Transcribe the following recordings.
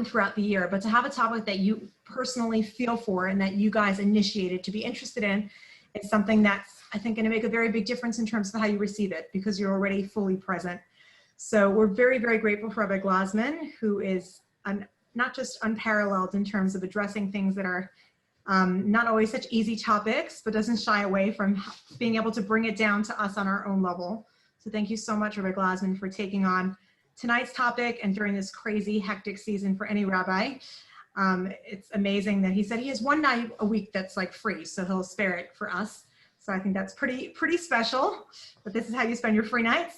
throughout the year, but to have a topic that you personally feel for and that you guys initiated to be interested in is something that's, I think, going to make a very big difference in terms of how you receive it, because you're already fully present. So we're very, very grateful for Rabbi Glasman, who is not just unparalleled in terms of addressing things that are not always such easy topics, but doesn't shy away from being able to bring it down to us on our own level. So thank you so much, Rabbi Glasman, for taking on tonight's topic and during this crazy, hectic season for any rabbi. It's amazing that he said he has one night a week that's like free, so he'll spare it for us. So I think that's pretty special, but this is how you spend your free nights.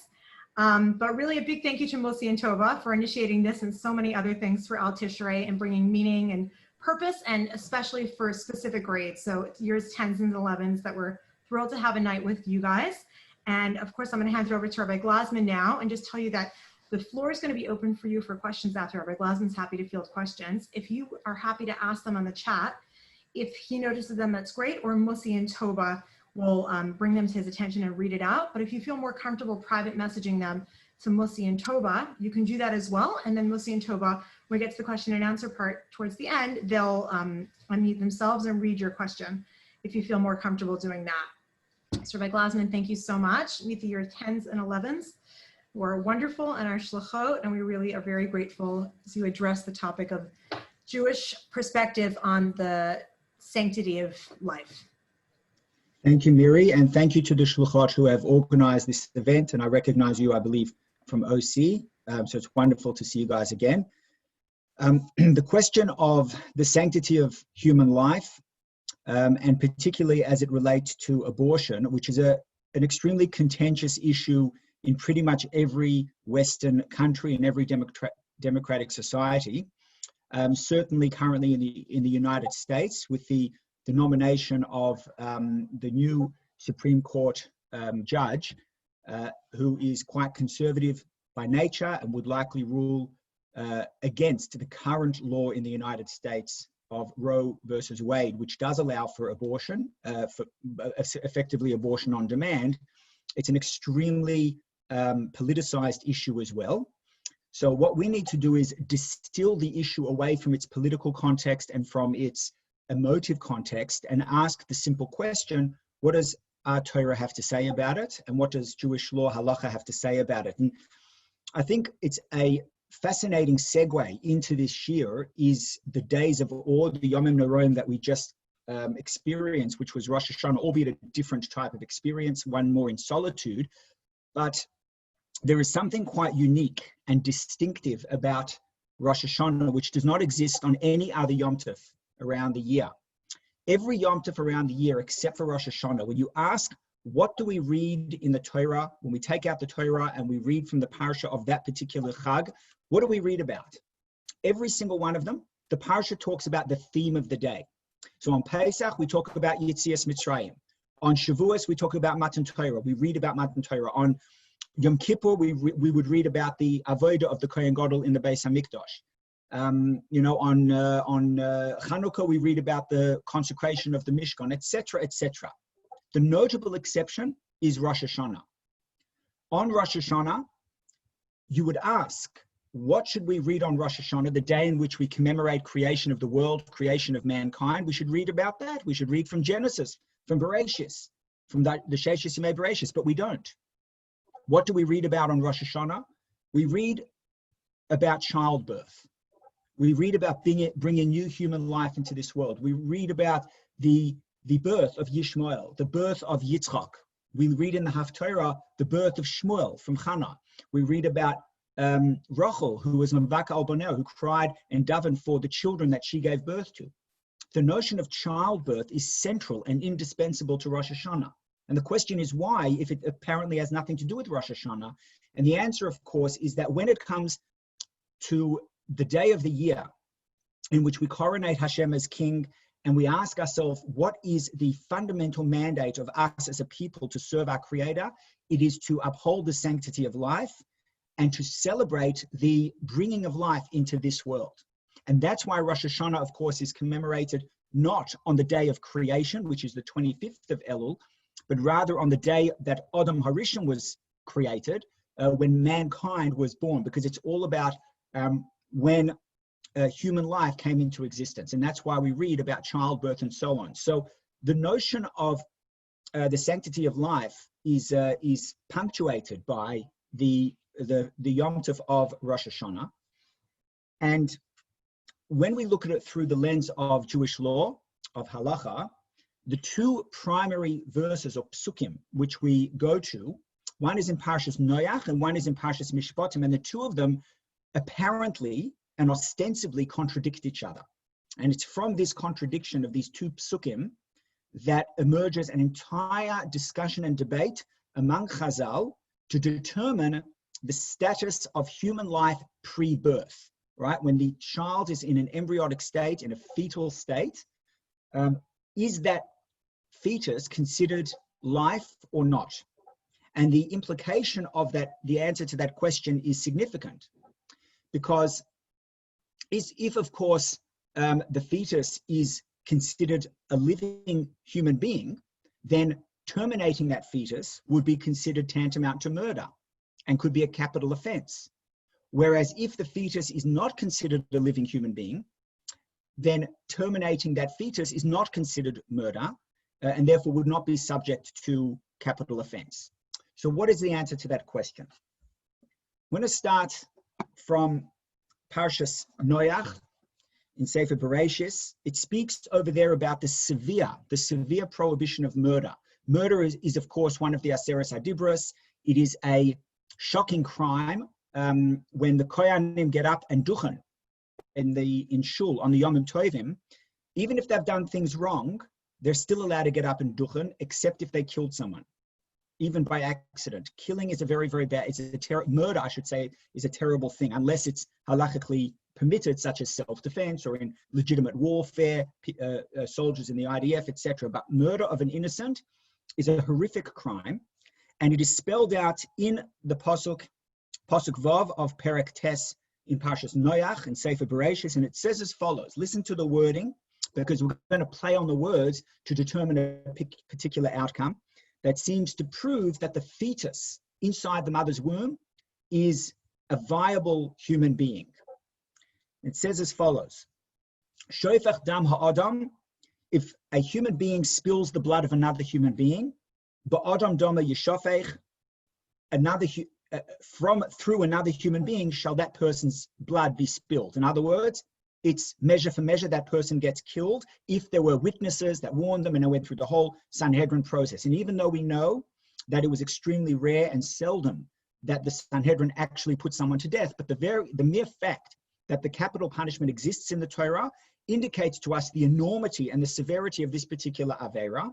But really a big thank you to Moshe and Tova for initiating this and so many other things for Al Tishrei and bringing meaning and purpose, and especially for specific grades. So it's years 10s and 11s that we're thrilled to have a night with you guys. And of course, I'm going to hand it over to Rabbi Glasman now and just tell you that the floor is going to be open for you for questions after. Rabbi Glasman's happy to field questions. If you are happy to ask them on the chat, if he notices them, that's great, or Moshe and Tova will bring them to his attention and read it out. But if you feel more comfortable private messaging them to Moshe and Tova, you can do that as well. And then Moshe and Tova, when we get to the question and answer part towards the end, they'll unmute themselves and read your question if you feel more comfortable doing that. So Rabbi Glasman, thank you so much. Meet the year 10s and 11s. We're wonderful in our shlachot, and we really are very grateful to address the topic of Jewish perspective on the sanctity of life. Thank you, Miri, and thank you to the Shluchot who have organized this event, and I recognize you, I believe, from OC, so it's wonderful to see you guys again. The question of the sanctity of human life, and particularly as it relates to abortion, which is an extremely contentious issue in pretty much every Western country and every democratic society, certainly currently in the United States, with the nomination of the new Supreme Court judge, who is quite conservative by nature and would likely rule against the current law in the United States of Roe versus Wade, which does allow for abortion, effectively abortion on demand. It's an extremely politicized issue as well. So what we need to do is distill the issue away from its political context and from its emotive context and ask the simple question, what does our Torah have to say about it? And what does Jewish law, halacha, have to say about it? And I think it's a fascinating segue into this year is the days of all the Yomim Noraim that we just experienced, which was Rosh Hashanah, albeit a different type of experience, one more in solitude. But there is something quite unique and distinctive about Rosh Hashanah, which does not exist on any other Yom Tov around the year. Every Yom Tov around the year, except for Rosh Hashanah, when you ask, what do we read in the Torah, when we take out the Torah and we read from the parsha of that particular Chag, what do we read about? Every single one of them, the parsha talks about the theme of the day. So on Pesach, we talk about Yetzias Mitzrayim. On Shavuos, we talk about Matan Torah. We read about Matan Torah. On Yom Kippur, we would read about the avodah of the Kohen Gadol in the Beis Hamikdash. On Chanukah, we read about the consecration of the Mishkan, etc., etc. The notable exception is Rosh Hashanah. On Rosh Hashanah, you would ask, what should we read on Rosh Hashanah, the day in which we commemorate creation of the world, creation of mankind? We should read about that. We should read from Genesis, from Bereshis, from the Sheshis Yimei Bereshis, but we don't. What do we read about on Rosh Hashanah? We read about childbirth. We read about bringing new human life into this world. We read about the birth of Yishmael, the birth of Yitzchak. We read in the Haftorah the birth of Shmuel from Hannah. We read about Rachel, who was Mavaka al Boneh, who cried and davened for the children that she gave birth to. The notion of childbirth is central and indispensable to Rosh Hashanah. And the question is why, if it apparently has nothing to do with Rosh Hashanah? And the answer, of course, is that when it comes to the day of the year in which we coronate Hashem as king, and we ask ourselves, what is the fundamental mandate of us as a people to serve our Creator? It is to uphold the sanctity of life and to celebrate the bringing of life into this world. And that's why Rosh Hashanah, of course, is commemorated not on the day of creation, which is the 25th of Elul, but rather on the day that Adam Harishon was created, when mankind was born, because it's all about when human life came into existence. And that's why we read about childbirth and so on. So the notion of the sanctity of life is punctuated by the Yom Tov of Rosh Hashanah. And when we look at it through the lens of Jewish law, of halacha, the two primary verses or psukim which we go to, one is in Parshas Noach and one is in Parshas Mishpatim, and the two of them apparently and ostensibly contradict each other. And it's from this contradiction of these two psukim that emerges an entire discussion and debate among Chazal to determine the status of human life pre-birth, right? When the child is in an embryonic state, in a fetal state, is that fetus considered life or not? And the implication of that, the answer to that question is significant, because if of course, the fetus is considered a living human being, then terminating that fetus would be considered tantamount to murder and could be a capital offense. Whereas if the fetus is not considered a living human being, then terminating that fetus is not considered murder and therefore would not be subject to capital offense. So what is the answer to that question? I'm going to start from Parshas Noach in Sefer Bereshis. It speaks over there about the severe prohibition of murder. Murder is of course one of the Aseres Hadibros. It is a shocking crime when the Kohanim get up and duchen in Shul on the Yom Tovim. Even if they've done things wrong, they're still allowed to get up and duchen, except if they killed someone, even by accident. Killing is a very, very bad, murder, I should say, is a terrible thing, unless it's halachically permitted, such as self-defense or in legitimate warfare, soldiers in the IDF, etc. But murder of an innocent is a horrific crime, and it is spelled out in the Pasuk Vav of Perek Tes in Parshas Noach in Sefer Bereshis, and it says as follows. Listen to the wording, because we're going to play on the words to determine a particular outcome that seems to prove that the fetus inside the mother's womb is a viable human being. It says as follows: Shofech dam ha'adam, if a human being spills the blood of another human being, ba'adam dama yishofech, through another human being shall that person's blood be spilled. In other words, it's measure for measure, that person gets killed if there were witnesses that warned them and they went through the whole Sanhedrin process. And even though we know that it was extremely rare and seldom that the Sanhedrin actually put someone to death, but the mere fact that the capital punishment exists in the Torah indicates to us the enormity and the severity of this particular Aveira.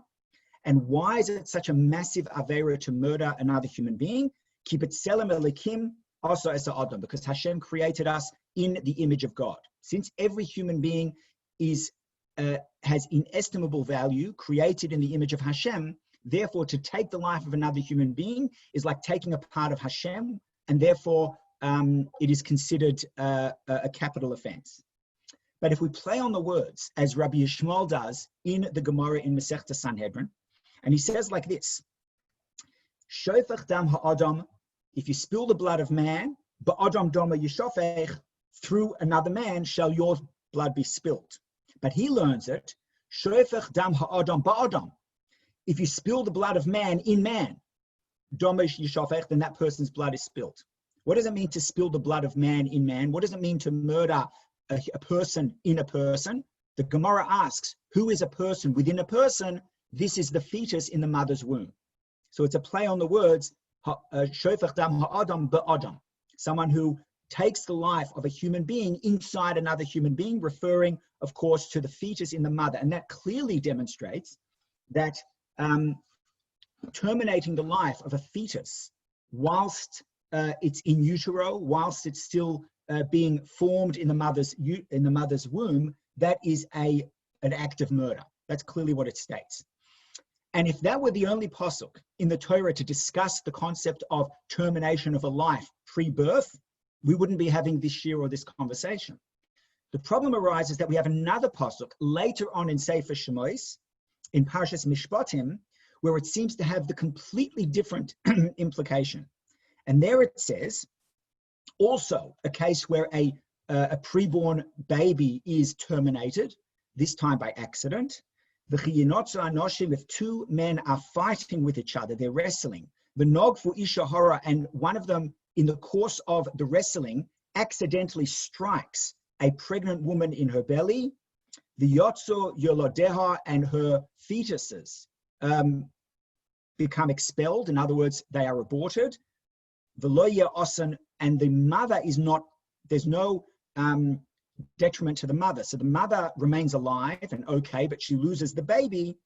And why is it such a massive Aveira to murder another human being? Keep it Tselem Elikim also as Adam, because Hashem created us in the image of God. Since every human being has inestimable value, created in the image of Hashem, therefore to take the life of another human being is like taking a part of Hashem, and therefore it is considered a capital offense. But if we play on the words, as Rabbi Yishmael does in the Gemara in Masechta Sanhedrin, and he says like this: Shofech dam ha'adam, if you spill the blood of man, ba'adam dama yishofech, through another man shall your blood be spilt. But he learns it, Shofech dam ha'adam ba'adam, if you spill the blood of man in man, dama yishofech, then that person's blood is spilt. What does it mean to spill the blood of man in man? What does it mean to murder a person in a person? The Gemara asks, who is a person within a person? This is the fetus in the mother's womb. So it's a play on the words, Shofech dam ha'adam ba'adam, someone who takes the life of a human being inside another human being, referring, of course, to the fetus in the mother. And that clearly demonstrates that terminating the life of a fetus whilst it's in utero, whilst it's still being formed in the mother's womb, that is an act of murder. That's clearly what it states. And if that were the only pasuk in the Torah to discuss the concept of termination of a life pre-birth, we wouldn't be having this year or this conversation. The problem arises that we have another pasuk later on in Sefer Shemos, in Parshas Mishpatim, where it seems to have the completely different implication. And there it says, also a case where a a preborn baby is terminated, this time by accident. If two men are fighting with each other, they're wrestling. The nog for isha hora, and one of them, in the course of the wrestling, accidentally strikes a pregnant woman in her belly. The yotzo yolodeha, and her fetuses become expelled. In other words, they are aborted. Veloya osan, and the mother is not, there's no detriment to the mother. So the mother remains alive and okay, but she loses the baby.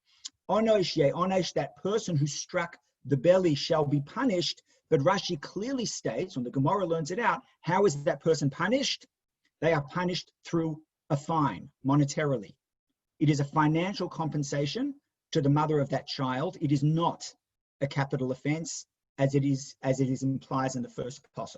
Onosh ye onosh, that person who struck the belly shall be punished. But Rashi clearly states, when the Gemara learns it out, how is that person punished? They are punished through a fine, monetarily. It is a financial compensation to the mother of that child. It is not a capital offense, as it is implies in the first pasuk.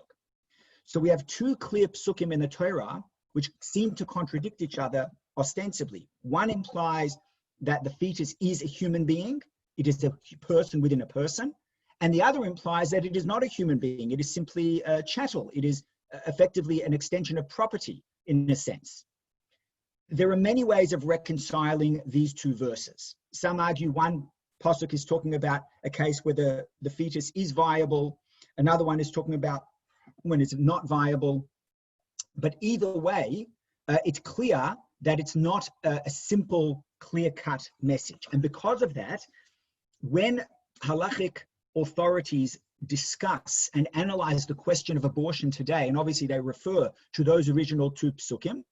So we have two clear psukim in the Torah which seem to contradict each other ostensibly. One implies that the fetus is a human being. It is a person within a person. And the other implies that it is not a human being. It is simply a chattel. It is effectively an extension of property in a sense. There are many ways of reconciling these two verses. Some argue one pasuk is talking about a case where the fetus is viable. Another one is talking about when it's not viable. But either way, it's clear that it's not a simple, clear-cut message. And because of that, when halachic authorities discuss and analyze the question of abortion today, and obviously they refer to those original two psukim,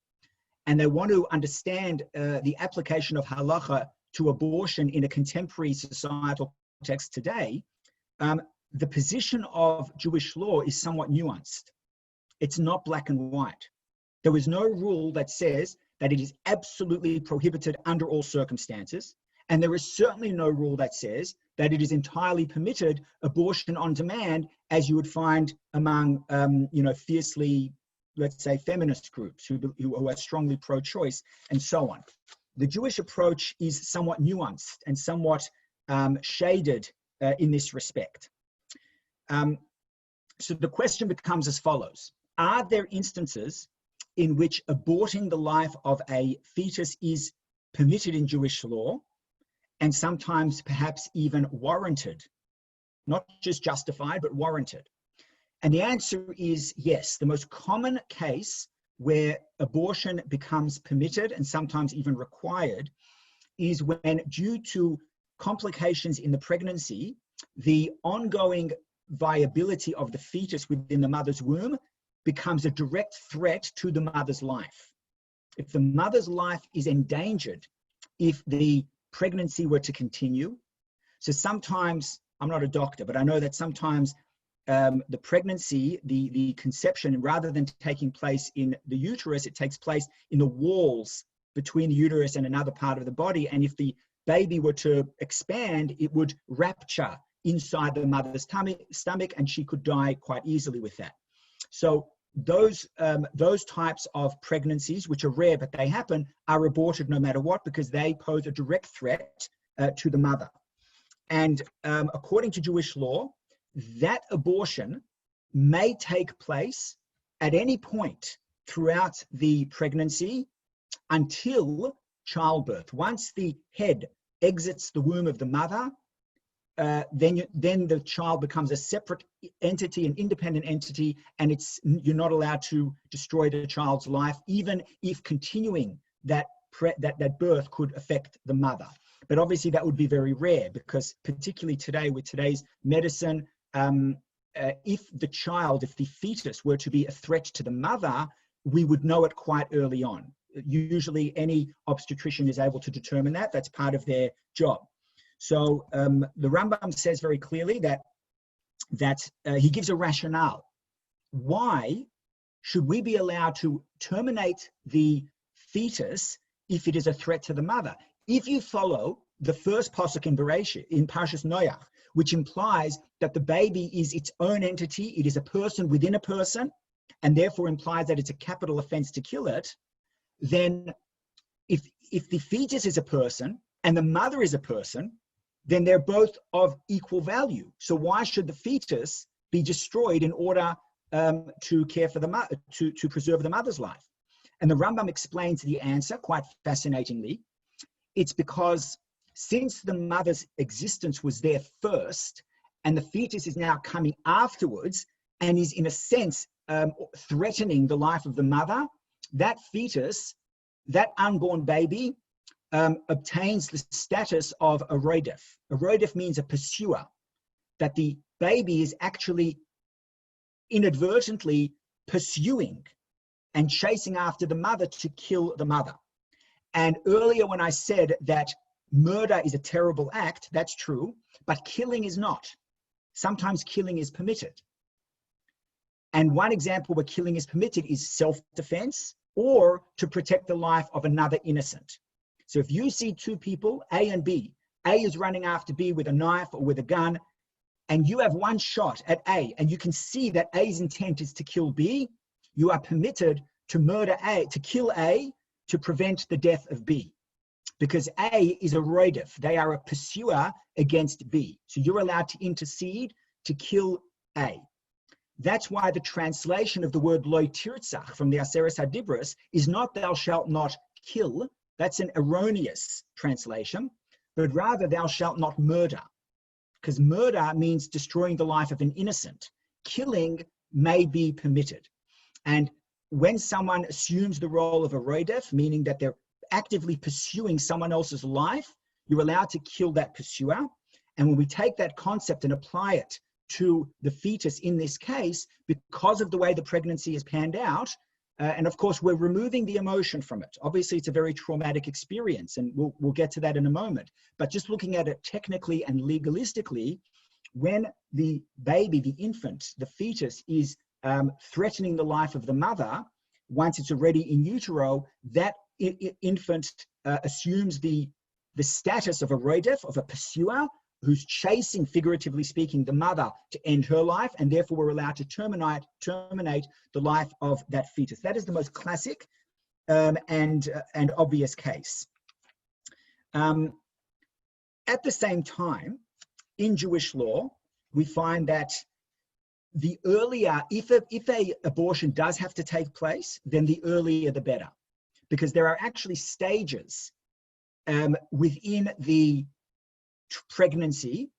and they want to understand the application of halacha to abortion in a contemporary societal context today, the position of Jewish law is somewhat nuanced. It's not black and white. There is no rule that says that it is absolutely prohibited under all circumstances. And there is certainly no rule that says that it is entirely permitted abortion on demand, as you would find among, fiercely, let's say, feminist groups who are strongly pro-choice and so on. The Jewish approach is somewhat nuanced and somewhat shaded in this respect. So the question becomes as follows. Are there instances in which aborting the life of a fetus is permitted in Jewish law and sometimes perhaps even warranted? Not just justified, but warranted. And the answer is yes. The most common case where abortion becomes permitted and sometimes even required is when, due to complications in the pregnancy, the ongoing viability of the fetus within the mother's womb becomes a direct threat to the mother's life. If the mother's life is endangered, if the pregnancy were to continue, so sometimes, I'm not a doctor, but I know that sometimes the pregnancy, the conception, rather than taking place in the uterus, it takes place in the walls between the uterus and another part of the body. And if the baby were to expand, it would rupture inside the mother's stomach, and she could die quite easily with that. So those types of pregnancies, which are rare but they happen, are aborted no matter what, because they pose a direct threat to the mother. And according to Jewish law, that abortion may take place at any point throughout the pregnancy until childbirth. Once the head exits the womb of the mother, then the child becomes a separate entity, an independent entity, and you're not allowed to destroy the child's life, even if continuing that birth could affect the mother. But obviously that would be very rare, because particularly today with today's medicine, if the fetus were to be a threat to the mother, we would know it quite early on. Usually any obstetrician is able to determine that. That's part of their job. So the Rambam says very clearly that he gives a rationale. Why should we be allowed to terminate the fetus if it is a threat to the mother? If you follow the first pasuk in Bereshit, in Parshas Noach, which implies that the baby is its own entity, it is a person within a person, and therefore implies that it's a capital offense to kill it, then if the fetus is a person and the mother is a person, then they're both of equal value. So why should the fetus be destroyed in order to care for the mother, to preserve the mother's life? And the Rambam explains the answer quite fascinatingly. It's because since the mother's existence was there first, and the fetus is now coming afterwards, and is in a sense threatening the life of the mother, that fetus, that unborn baby, obtains the status of a roidef. A roidef means a pursuer, that the baby is actually inadvertently pursuing and chasing after the mother to kill the mother. And earlier when I said that murder is a terrible act, that's true, but killing is not. Sometimes killing is permitted. And one example where killing is permitted is self-defense or to protect the life of another innocent. So if you see two people, A and B, A is running after B with a knife or with a gun, and you have one shot at A, and you can see that A's intent is to kill B, you are permitted to murder A, to kill A, to prevent the death of B. Because A is a roidef, they are a pursuer against B. So you're allowed to intercede to kill A. That's why the translation of the word lo tirtzach from the Aseres HaDibros is not thou shalt not kill. That's an erroneous translation, but rather thou shalt not murder. Because murder means destroying the life of an innocent. Killing may be permitted. And when someone assumes the role of a roidef, meaning that they're actively pursuing someone else's life, you're allowed to kill that pursuer. And when we take that concept and apply it to the fetus in this case, because of the way the pregnancy is panned out, and of course we're removing the emotion from it. Obviously it's a very traumatic experience, and we'll get to that in a moment. But just looking at it technically and legalistically, when the baby, the infant, the fetus is threatening the life of the mother, once it's already in utero, that infant assumes the status of a roidef, of a pursuer, who's chasing, figuratively speaking, the mother to end her life, and therefore we're allowed to terminate the life of that fetus. That is the most classic and obvious case. At the same time, in Jewish law, we find that the earlier, if a abortion does have to take place, then the earlier the better, because there are actually stages within the pregnancy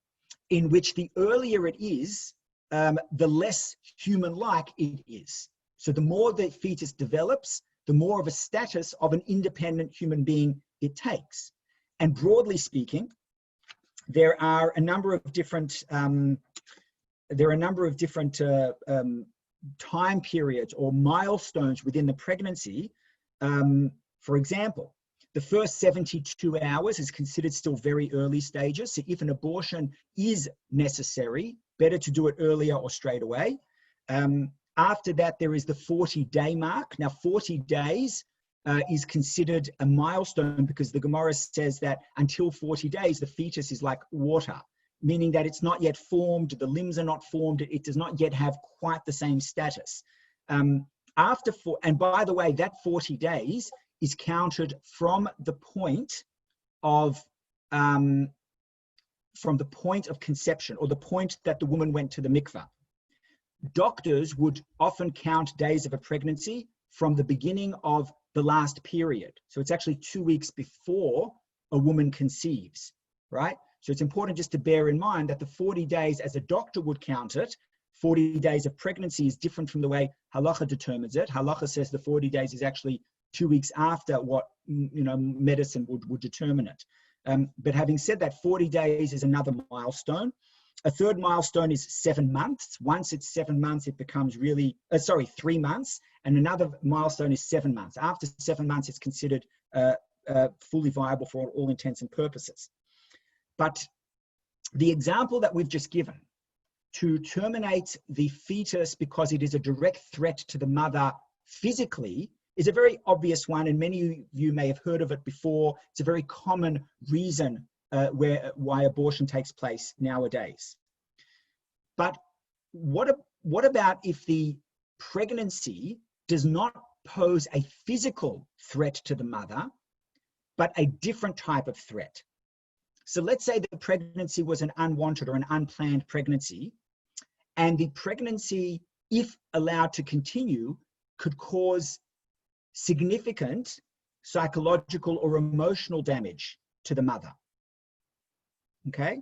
in which the earlier it is, the less human-like it is. So the more the fetus develops, the more of a status of an independent human being it takes. And broadly speaking, there are a number of different time periods or milestones within the pregnancy. For example, the first 72 hours is considered still very early stages. So if an abortion is necessary, better to do it earlier or straight away. After that, there is the 40-day mark. Now, 40 days is considered a milestone because the Gemara says that until 40 days, the fetus is like water, meaning that it's not yet formed, the limbs are not formed, it does not yet have quite the same status. And by the way, that 40 days is counted from the point of conception, or the point that the woman went to the mikveh. Doctors would often count days of a pregnancy from the beginning of the last period. So it's actually 2 weeks before a woman conceives, right? So it's important just to bear in mind that the 40 days as a doctor would count it, 40 days of pregnancy is different from the way halacha determines it. Halacha says the 40 days is actually 2 weeks after what medicine would determine it. But having said that, 40 days is another milestone. A third milestone is 7 months. Once it's 7 months, it becomes 3 months. And another milestone is 7 months. After 7 months, it's considered fully viable for all intents and purposes. But the example that we've just given, to terminate the fetus because it is a direct threat to the mother physically, is a very obvious one, and many of you may have heard of it before. It's a very common reason why abortion takes place nowadays. But what about if the pregnancy does not pose a physical threat to the mother, but a different type of threat? So let's say the pregnancy was an unwanted or an unplanned pregnancy, and the pregnancy if allowed to continue, could cause significant psychological or emotional damage to the mother. Okay?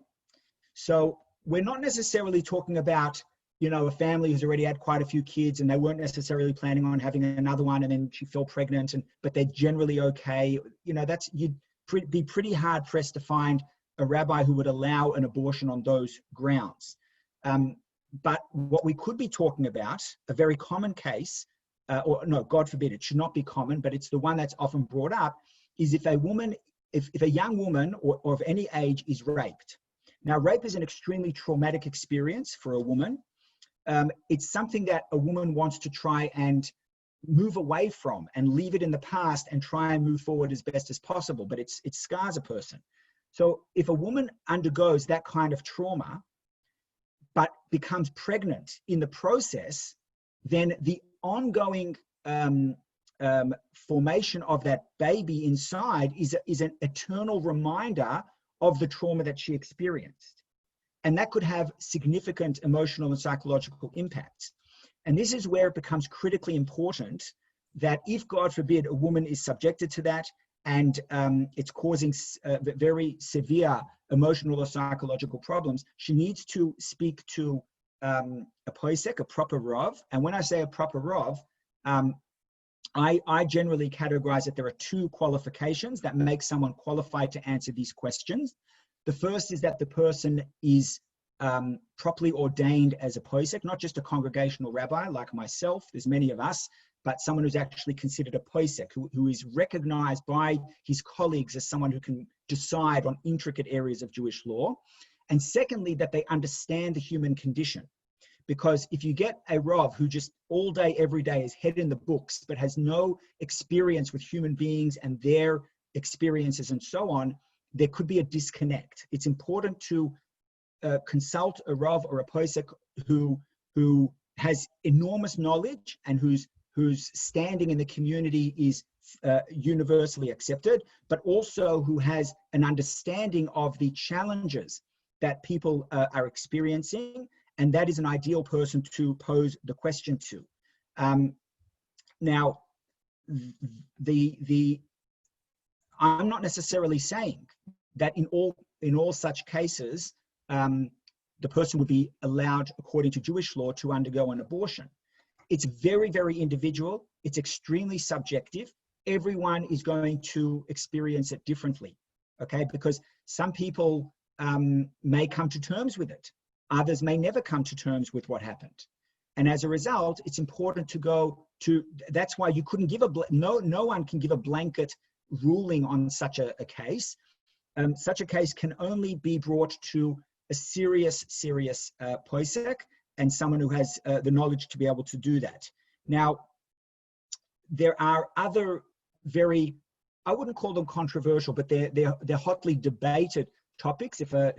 So we're not necessarily talking about, you know, a family who's already had quite a few kids and they weren't necessarily planning on having another one, and then she fell pregnant, but they're generally okay. You know, you'd be pretty hard pressed to find a rabbi who would allow an abortion on those grounds. But what we could be talking about, a very common case, or no, God forbid, it should not be common, but it's the one that's often brought up, is if a woman, if a young woman or of any age is raped. Now, rape is an extremely traumatic experience for a woman. It's something that a woman wants to try and move away from and leave it in the past and try and move forward as best as possible, but it scars a person. So if a woman undergoes that kind of trauma, but becomes pregnant in the process, then the ongoing formation of that baby inside is an eternal reminder of the trauma that she experienced. And that could have significant emotional and psychological impacts. And this is where it becomes critically important that if, God forbid, a woman is subjected to that and it's causing very severe emotional or psychological problems, she needs to speak to a posek, a proper Rav. And when I say a proper Rav, I generally categorize that there are two qualifications that make someone qualified to answer these questions. The first is that the person is properly ordained as a posek, not just a congregational rabbi like myself, there's many of us, but someone who's actually considered a posek, who is recognized by his colleagues as someone who can decide on intricate areas of Jewish law. And secondly, that they understand the human condition. Because if you get a Rav who just all day, every day is head in the books, but has no experience with human beings and their experiences and so on, there could be a disconnect. It's important to consult a Rav or a posek who has enormous knowledge and whose standing in the community is universally accepted, but also who has an understanding of the challenges that people are experiencing, and that is an ideal person to pose the question to. Now, I'm not necessarily saying that in all such cases, the person would be allowed, according to Jewish law, to undergo an abortion. It's very, very individual. It's extremely subjective. Everyone is going to experience it differently, okay? Because some people may come to terms with it. Others may never come to terms with what happened. And as a result, it's important to go to, that's why you couldn't give no one can give a blanket ruling on such a case. Such a case can only be brought to a serious posek and someone who has the knowledge to be able to do that. Now, there are other very, I wouldn't call them controversial, but they're hotly debated topics. If a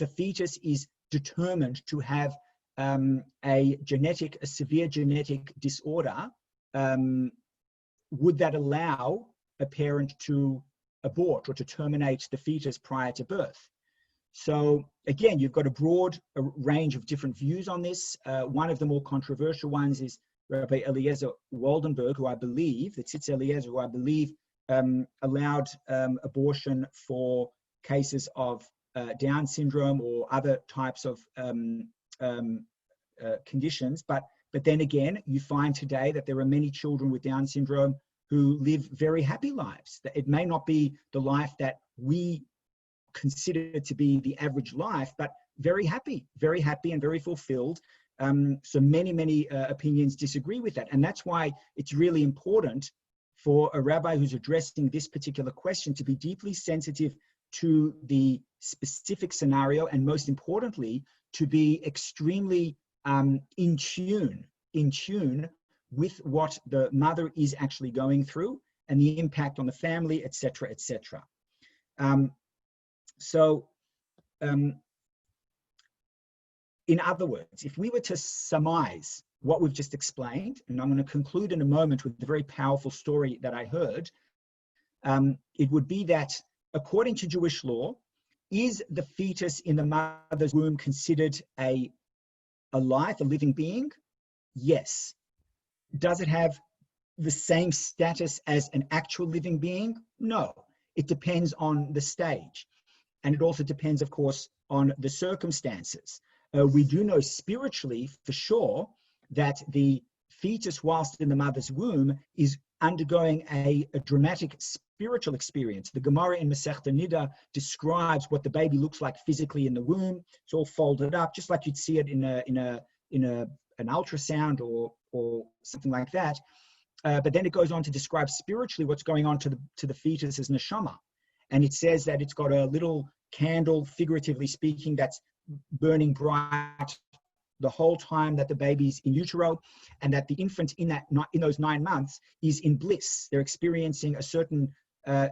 fetus is determined to have a severe genetic disorder, would that allow a parent to abort or to terminate the fetus prior to birth? So again, you've got a broad range of different views on this. One of the more controversial ones is Rabbi Eliezer Waldenberg, who I believe, the Tzitz Eliezer, who I believe allowed abortion for cases of Down syndrome or other types of conditions. But then again, you find today that there are many children with Down syndrome who live very happy lives. It may not be the life that we consider to be the average life, but very happy and very fulfilled. So many opinions disagree with that. And that's why it's really important for a rabbi who's addressing this particular question to be deeply sensitive to the specific scenario, and most importantly, to be extremely in tune with what the mother is actually going through and the impact on the family, etc., etc. In other words, if we were to surmise what we've just explained, and I'm going to conclude in a moment with the very powerful story that I heard, it would be that according to Jewish law, is the fetus in the mother's womb considered a life, a living being, Yes. Does it have the same status as an actual living being? No. It depends on the stage. And it also depends, of course, on the circumstances. We do know spiritually, for sure, that the fetus, whilst in the mother's womb, is undergoing a dramatic spiritual experience. The Gemara in Masechta Nida describes what the baby looks like physically in the womb. It's all folded up, just like you'd see it in an ultrasound or something like that. But then it goes on to describe spiritually what's going on to the fetus's neshama. And it says that it's got a little candle, figuratively speaking, that's burning bright the whole time that the baby's in utero, and that the infant in those 9 months is in bliss. They're experiencing a certain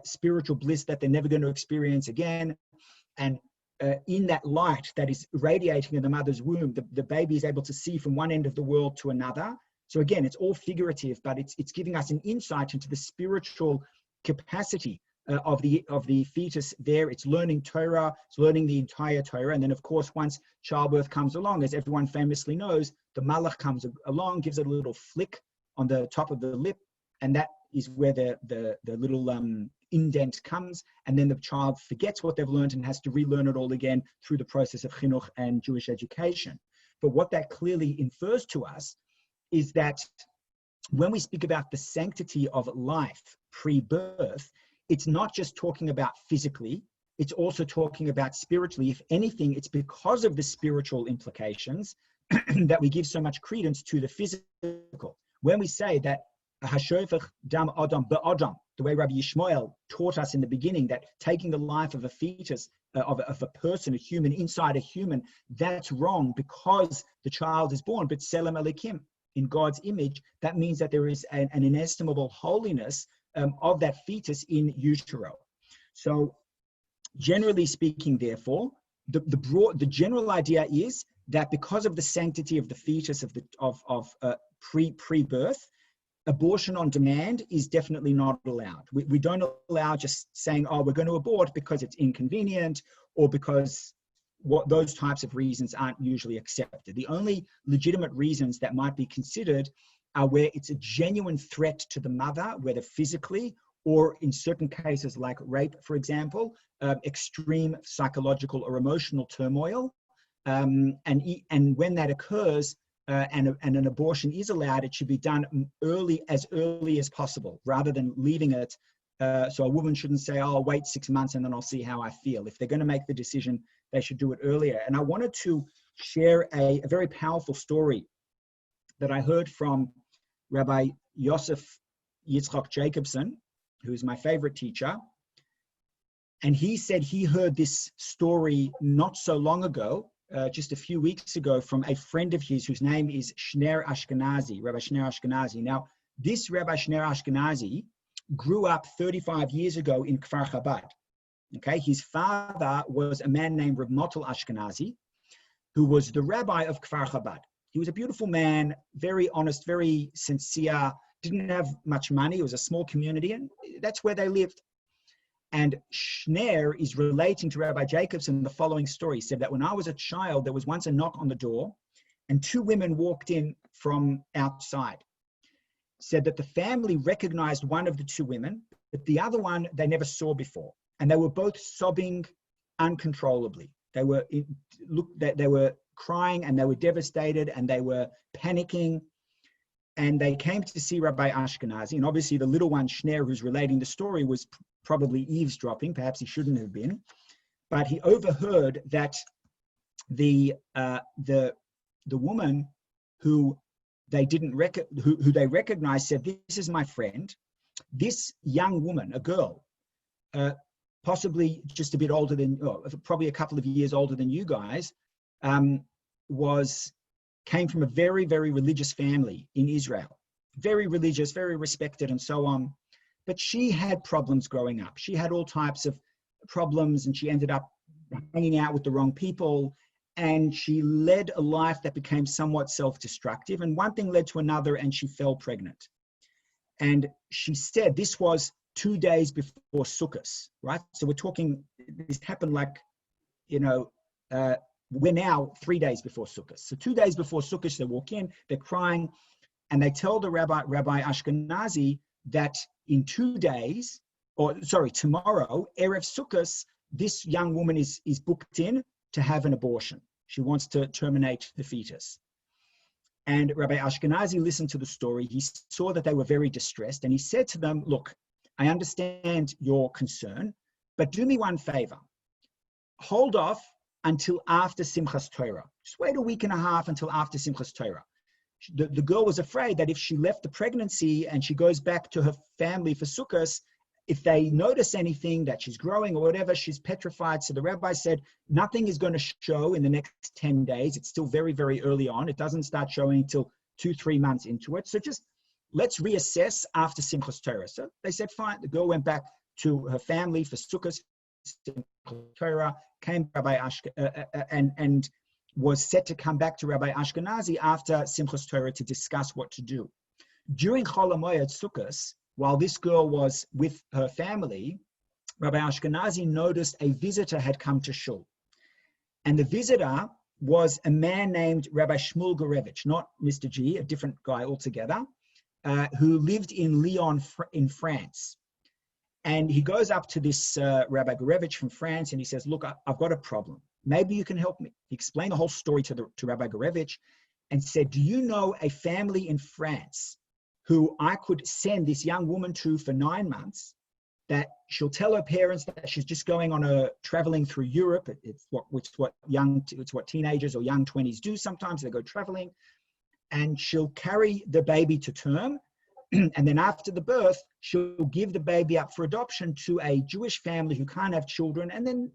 spiritual bliss that they're never going to experience again. And in that light that is radiating in the mother's womb, the baby is able to see from one end of the world to another. So again, it's all figurative, but it's giving us an insight into the spiritual capacity of the fetus there. It's learning Torah, it's learning the entire Torah. And then, of course, once childbirth comes along, as everyone famously knows, the malach comes along, gives it a little flick on the top of the lip, and that is where the little indent comes. And then the child forgets what they've learned and has to relearn it all again through the process of chinuch and Jewish education. But what that clearly infers to us is that when we speak about the sanctity of life pre-birth, it's not just talking about physically, it's also talking about spiritually. If anything, it's because of the spiritual implications that we give so much credence to the physical. When we say that Hashofech dam adam be'adam, the way Rabbi Yishmael taught us in the beginning, that taking the life of a fetus, of a person, a human, inside a human, that's wrong because the child is born, but Tselem Elikim, in God's image, that means that there is an inestimable holiness of that fetus in utero. So generally speaking, therefore, the general idea is that because of the sanctity of the fetus of pre-birth, abortion on demand is definitely not allowed. We don't allow just saying, oh, we're going to abort because it's inconvenient or because those types of reasons aren't usually accepted. The only legitimate reasons that might be considered are where it's a genuine threat to the mother, whether physically or in certain cases like rape, for example, extreme psychological or emotional turmoil. And when that occurs and an abortion is allowed, it should be done as early as possible, rather than leaving it. So a woman shouldn't say, oh, I'll wait 6 months and then I'll see how I feel. If they're going to make the decision, they should do it earlier. And I wanted to share a very powerful story that I heard from Rabbi Yosef Yitzchak Jacobson, who's my favorite teacher. And he said he heard this story not so long ago, just a few weeks ago, from a friend of his whose name is Shner Ashkenazi, Rabbi Shner Ashkenazi. Now, this Rabbi Shner Ashkenazi grew up 35 years ago in Kfar Chabad. Okay, his father was a man named Reb Motel Ashkenazi, who was the rabbi of Kfar Chabad. He was a beautiful man, very honest, very sincere, didn't have much money. It was a small community, and that's where they lived. And Shner is relating to Rabbi Jacobson the following story. He said that when I was a child, there was once a knock on the door, and 2 women walked in from outside. Said that the family recognized one of the 2 women, but the other one they never saw before. And they were both sobbing uncontrollably. They were crying and they were devastated and they were panicking. And they came to see Rabbi Ashkenazi. And obviously the little one, Shner, who's relating the story, was probably eavesdropping. Perhaps he shouldn't have been. But he overheard that the woman who they recognized said, "This is my friend." This young woman, a girl, possibly just a bit older than, probably a couple of years older than you guys, came from a very, very religious family in Israel. Very religious, very respected, and so on. But she had problems growing up. She had all types of problems, and she ended up hanging out with the wrong people. And she led a life that became somewhat self-destructive. And one thing led to another, and she fell pregnant. And she said this was 2 days before Sukkot, right? So we're talking, this happened like, we're now 3 days before Sukkot. So 2 days before Sukkot, they walk in, they're crying, and they tell the Rabbi Ashkenazi that in 2 days, tomorrow, Erev Sukkot, this young woman is booked in to have an abortion. She wants to terminate the fetus. And Rabbi Ashkenazi listened to the story. He saw that they were very distressed, and he said to them, look, I understand your concern, but do me one favor. Hold off until after Simchas Torah. Just wait a week and a half until after Simchas Torah. The girl was afraid that if she left the pregnancy and she goes back to her family for Sukkot, if they notice anything that she's growing or whatever, she's petrified. So the rabbi said, nothing is going to show in the next 10 days. It's still very, very early on. It doesn't start showing until 2-3 months into it. So just let's reassess after Simchas Torah. So they said, fine. The girl went back to her family for Sukkot, Simchas Torah, came to Rabbi and was set to come back to Rabbi Ashkenazi after Simchas Torah to discuss what to do. During Chol HaMoed Sukkot, while this girl was with her family, Rabbi Ashkenazi noticed a visitor had come to shul. And the visitor was a man named Rabbi Shmuel Gorevich, not Mr. G, a different guy altogether, who lived in Lyon in France. And he goes up to this Rabbi Gorevich from France and he says, look, I've got a problem. Maybe you can help me. He explained the whole story to Rabbi Gorevich and said, do you know a family in France who I could send this young woman to for 9 months, that she'll tell her parents that she's just going on a traveling through Europe. It's what teenagers or young 20s do sometimes. They go traveling, and she'll carry the baby to term. And then after the birth, she'll give the baby up for adoption to a Jewish family who can't have children. And then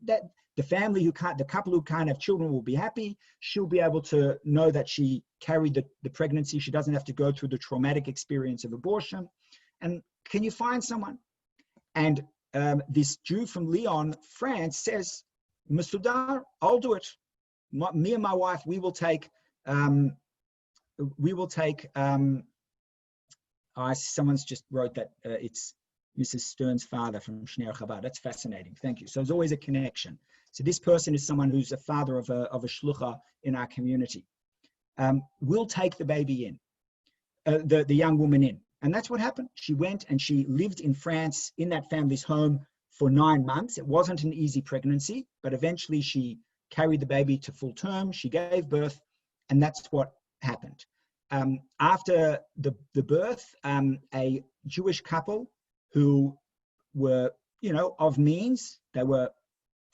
the couple who can't have children will be happy. She'll be able to know that she carried the pregnancy. She doesn't have to go through the traumatic experience of abortion. And can you find someone? And this Jew from Lyon, France, says, Masudar, I'll do it. Me and my wife, we will take, someone's just wrote that it's Mrs. Stern's father from Shneur Chabad. That's fascinating. Thank you. So there's always a connection. So this person is someone who's a father of a shlucha in our community. We'll take the baby in, the young woman in. And that's what happened. She went and she lived in France in that family's home for 9 months. It wasn't an easy pregnancy, but eventually she carried the baby to full term. She gave birth, and that's what happened. After the birth, a Jewish couple who were, of means, they were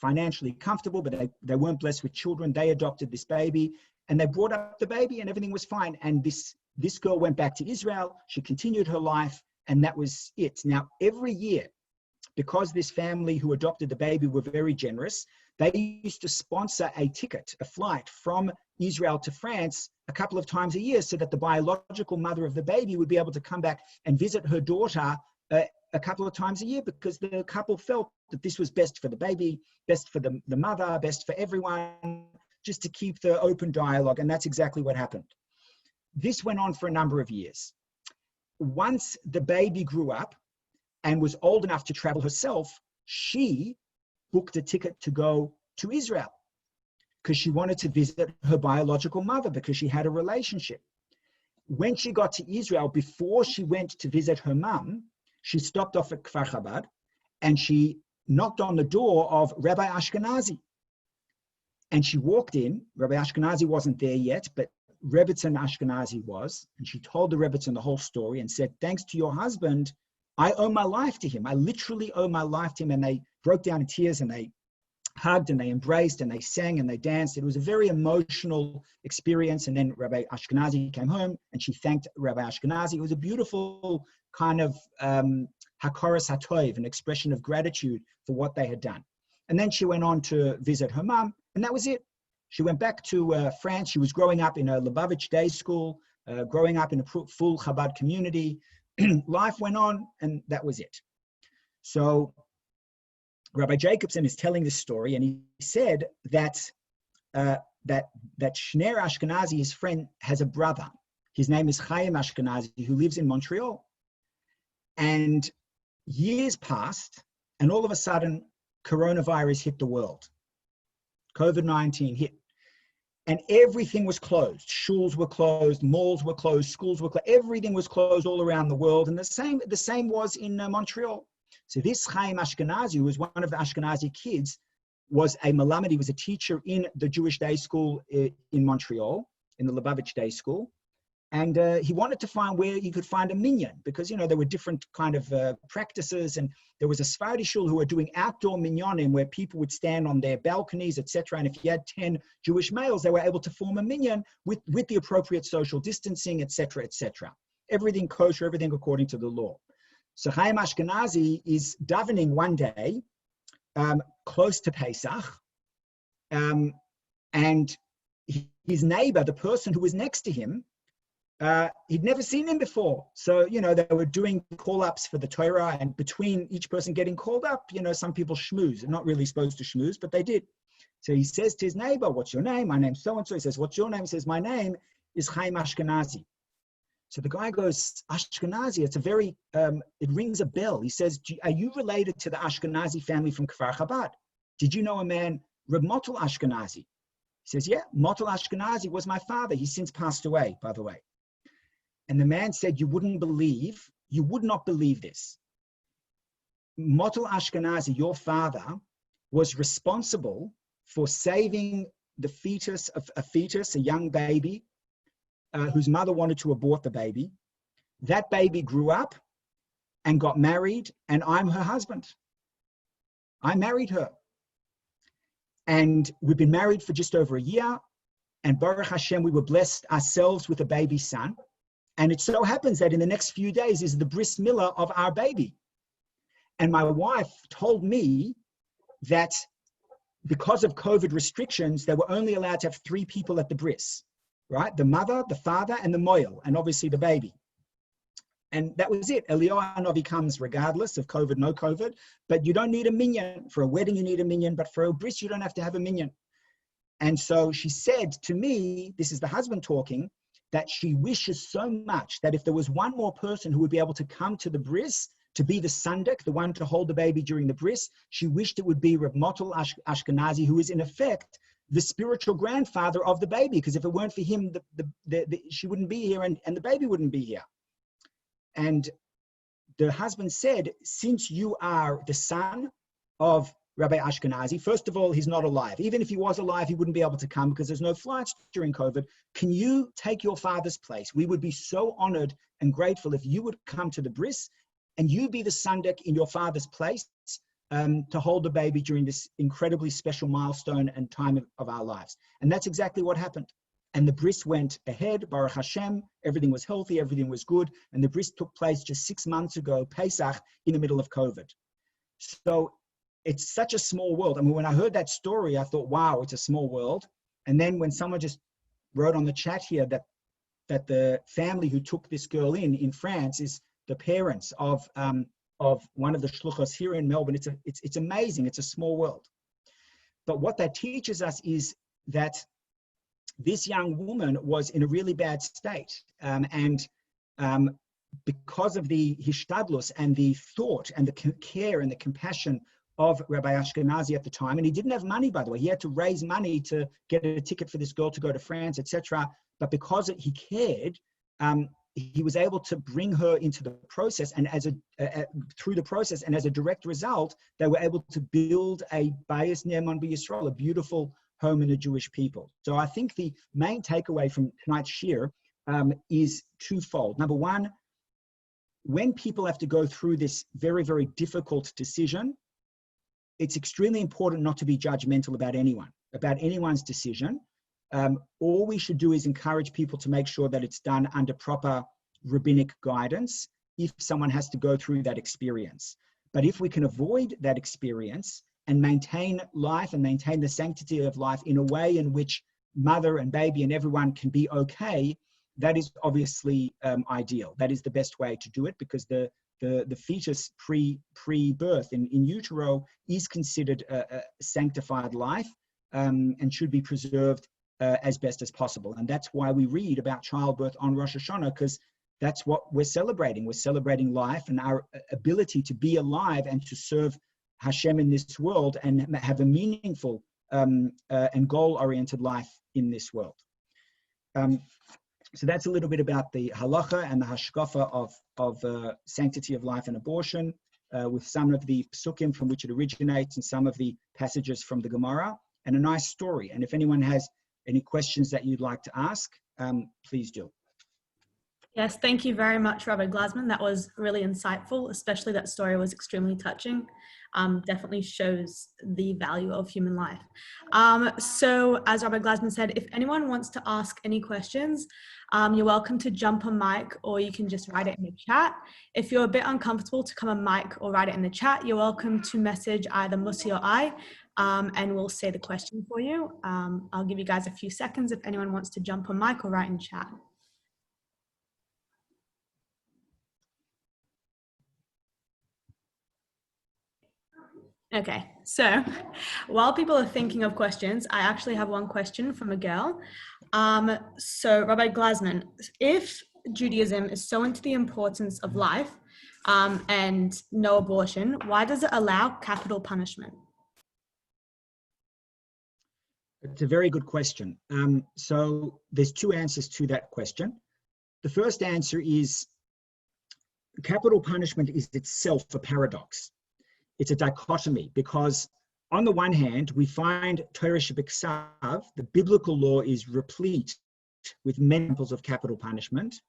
financially comfortable, but they weren't blessed with children. They adopted this baby and they brought up the baby and everything was fine. And this girl went back to Israel. She continued her life and that was it. Now, every year, because this family who adopted the baby were very generous, they used to sponsor a ticket, a flight from Israel to France a couple of times a year so that the biological mother of the baby would be able to come back and visit her daughter a couple of times a year, because the couple felt that this was best for the baby, best for the mother, best for everyone, just to keep the open dialogue. And that's exactly what happened. This went on for a number of years. Once the baby grew up and was old enough to travel herself, she booked a ticket to go to Israel because she wanted to visit her biological mother because she had a relationship. When she got to Israel, before she went to visit her mum, she stopped off at Kfar Chabad and she knocked on the door of Rabbi Ashkenazi. And she walked in. Rabbi Ashkenazi wasn't there yet, but Rebbetzin Ashkenazi was. And she told the Rebbetzin the whole story and said, thanks to your husband, I owe my life to him. I literally owe my life to him. And they broke down in tears and they hugged and they embraced and they sang and they danced. It was a very emotional experience. And then Rabbi Ashkenazi came home and she thanked Rabbi Ashkenazi. It was a beautiful kind of hakoras hatoiv, an expression of gratitude for what they had done. And then she went on to visit her mum, and that was it. She went back to France. She was growing up in a Lubavitch day school, growing up in a full Chabad community. Life went on, and that was it. So Rabbi Jacobson is telling this story, and he said that that Shneur Ashkenazi, his friend, has a brother. His name is Chaim Ashkenazi, who lives in Montreal. And years passed, and all of a sudden, coronavirus hit the world. COVID-19 hit. and everything was closed. Shuls were closed, malls were closed, schools were closed, everything was closed all around the world. And the same was in Montreal. So this Chaim Ashkenazi, who was one of the Ashkenazi kids, was a Melamed. He was a teacher in the Jewish day school in Montreal, in the Lubavitch day school. And he wanted to find where he could find a minyan, because, there were different kind of practices. And there was a Sephardi shul who were doing outdoor minyanim where people would stand on their balconies, etc. And if you had 10 Jewish males, they were able to form a minyan with the appropriate social distancing, etc., etc. Everything kosher, everything according to the law. So Chaim Ashkenazi is davening one day, close to Pesach, and his neighbor, the person who was next to him, he'd never seen him before. So, they were doing call-ups for the Torah, and between each person getting called up, some people schmooze. They're not really supposed to schmooze, but they did. So he says to his neighbor, "What's your name?" "My name's so-and-so." He says, "What's your name?" He says, "My name is Chaim Ashkenazi." So the guy goes, "Ashkenazi, it's a very, it rings a bell." He says, "Are you related to the Ashkenazi family from Kfar Chabad? Did you know a man, Reb Motel Ashkenazi?" He says, "Yeah, Motel Ashkenazi was my father. He's since passed away, by the way." And the man said, you would not believe this. Motel Ashkenazi, your father, was responsible for saving the fetus, a young baby, whose mother wanted to abort the baby. That baby grew up and got married, and I'm her husband. I married her. And we've been married for just over a year, and Baruch Hashem, we were blessed ourselves with a baby son. And it so happens that in the next few days is the bris milah of our baby. And my wife told me that because of COVID restrictions, they were only allowed to have 3 people at the bris, right? The mother, the father, and the moil, and obviously the baby. And that was it. Eliyahu Hanavi comes regardless of COVID, no COVID, but you don't need a minyan. For a wedding, you need a minyan, but for a bris, you don't have to have a minyan. And so she said to me, this is the husband talking, that she wishes so much that if there was one more person who would be able to come to the bris, to be the sandak, the one to hold the baby during the bris, she wished it would be Reb Motel Ashkenazi, who is in effect the spiritual grandfather of the baby, because if it weren't for him, she wouldn't be here and the baby wouldn't be here. And the husband said, since you are the son of Rabbi Ashkenazi, first of all, he's not alive. Even if he was alive, he wouldn't be able to come because there's no flights during COVID. Can you take your father's place? We would be so honored and grateful if you would come to the bris and you be the sandak in your father's place to hold the baby during this incredibly special milestone and time of our lives. And that's exactly what happened. And the bris went ahead, Baruch Hashem, everything was healthy, everything was good. And the bris took place just 6 months ago, Pesach, in the middle of COVID. So it's such a small world. I mean, when I heard that story, I thought, wow, it's a small world. And then when someone just wrote on the chat here that the family who took this girl in France is the parents of one of the shluchos here in Melbourne, it's amazing. It's a small world. But what that teaches us is that this young woman was in a really bad state. Because of the hishtadlus and the thought and the care and the compassion of Rabbi Ashkenazi at the time, and he didn't have money, by the way. He had to raise money to get a ticket for this girl to go to France, etc. But because he cared, he was able to bring her into the process, and through the process, and as a direct result, they were able to build a Bayis Ne'eman B'Yisrael, a beautiful home in the Jewish people. So I think the main takeaway from tonight's shir is twofold. Number one, when people have to go through this very, very difficult decision, it's extremely important not to be judgmental about anyone's decision. All we should do is encourage people to make sure that it's done under proper rabbinic guidance if someone has to go through that experience. But if we can avoid that experience and maintain life and maintain the sanctity of life in a way in which mother and baby and everyone can be okay, that is obviously ideal. That is the best way to do it, because the fetus pre-birth in utero is considered a sanctified life and should be preserved as best as possible. And that's why we read about childbirth on Rosh Hashanah, because that's what we're celebrating. We're celebrating life and our ability to be alive and to serve Hashem in this world and have a meaningful and goal-oriented life in this world. So that's a little bit about the halacha and the hashkafa of sanctity of life and abortion, with some of the psukim from which it originates and some of the passages from the Gemara, and a nice story. And if anyone has any questions that you'd like to ask, please do. Yes, thank you very much, Rabbi Glasman. That was really insightful, especially that story was extremely touching. Definitely shows the value of human life. So as Rabbi Glasman said, if anyone wants to ask any questions, you're welcome to jump on mic, or you can just write it in the chat. If you're a bit uncomfortable to come on mic or write it in the chat, you're welcome to message either Musi or I, and we'll say the question for you. I'll give you guys a few seconds if anyone wants to jump on mic or write in chat. Okay, so while people are thinking of questions, I actually have one question from a girl. So Rabbi Glasman, if Judaism is so into the importance of life and no abortion, why does it allow capital punishment? It's a very good question. So there's two answers to that question. The first answer is capital punishment is itself a paradox. It's a dichotomy, because on the one hand, we find Torah shebiksav, the biblical law, is replete with many examples of capital punishment,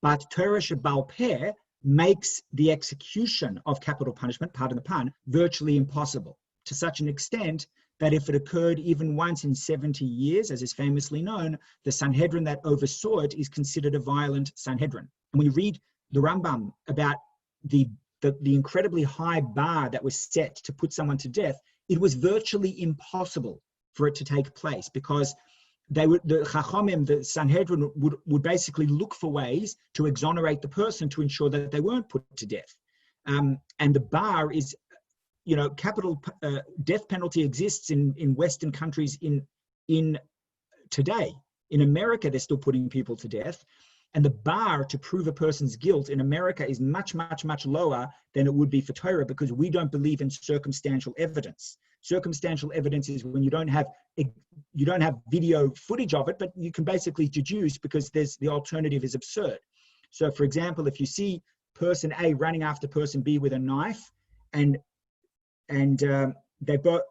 but Torah shebal peh makes the execution of capital punishment, pardon the pun, virtually impossible, to such an extent that if it occurred even once in 70 years, as is famously known, the Sanhedrin that oversaw it is considered a violent Sanhedrin. And when you read the Rambam about the incredibly high bar that was set to put someone to death, it was virtually impossible for it to take place, because the Chachamim, the Sanhedrin, would basically look for ways to exonerate the person to ensure that they weren't put to death. And the bar is, capital death penalty exists in Western countries in today. In America, they're still putting people to death. And the bar to prove a person's guilt in America is much, much, much lower than it would be for Torah, because we don't believe in circumstantial evidence. Circumstantial evidence is when you don't have video footage of it, but you can basically deduce, because the alternative is absurd. So, for example, if you see person A running after person B with a knife, and they both,